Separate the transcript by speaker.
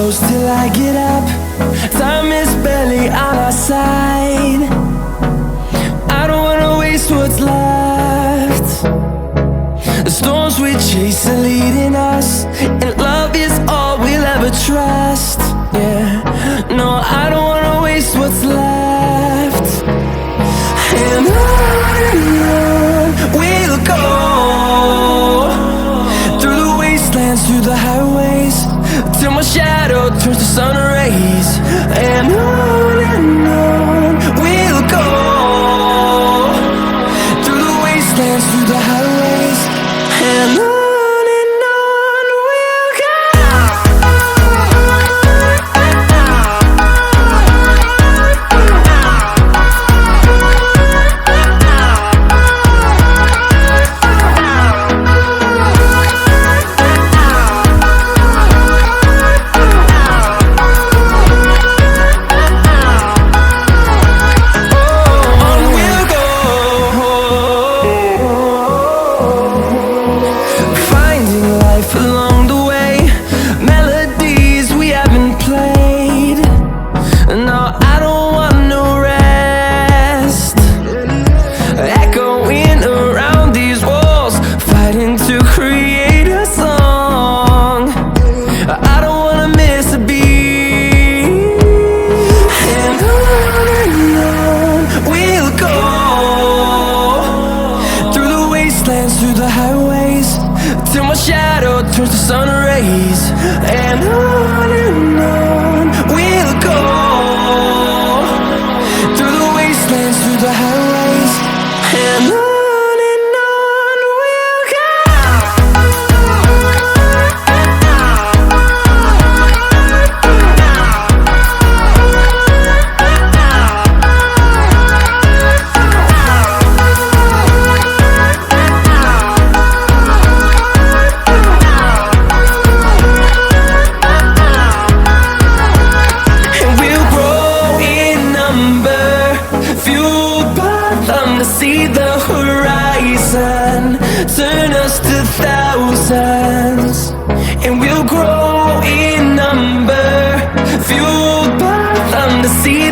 Speaker 1: close till I get up. Time is barely on our side. I don't wanna waste what's left. The storms we chase are leading us, and love is all we'll ever trust. Yeah, no, I don't wanna waste what's left. And on we'll go, through the wastelands, through the highways, till my shadow turns to sun rays. And on we'll go, through the wastelands, through the highways, and on we'll go. Through the highways, till my shadow turns to sun rays. And on we'll go, through the wastelands, through the highways, and on. See the horizon turn us to thousands, and we'll grow in number, fueled by them to see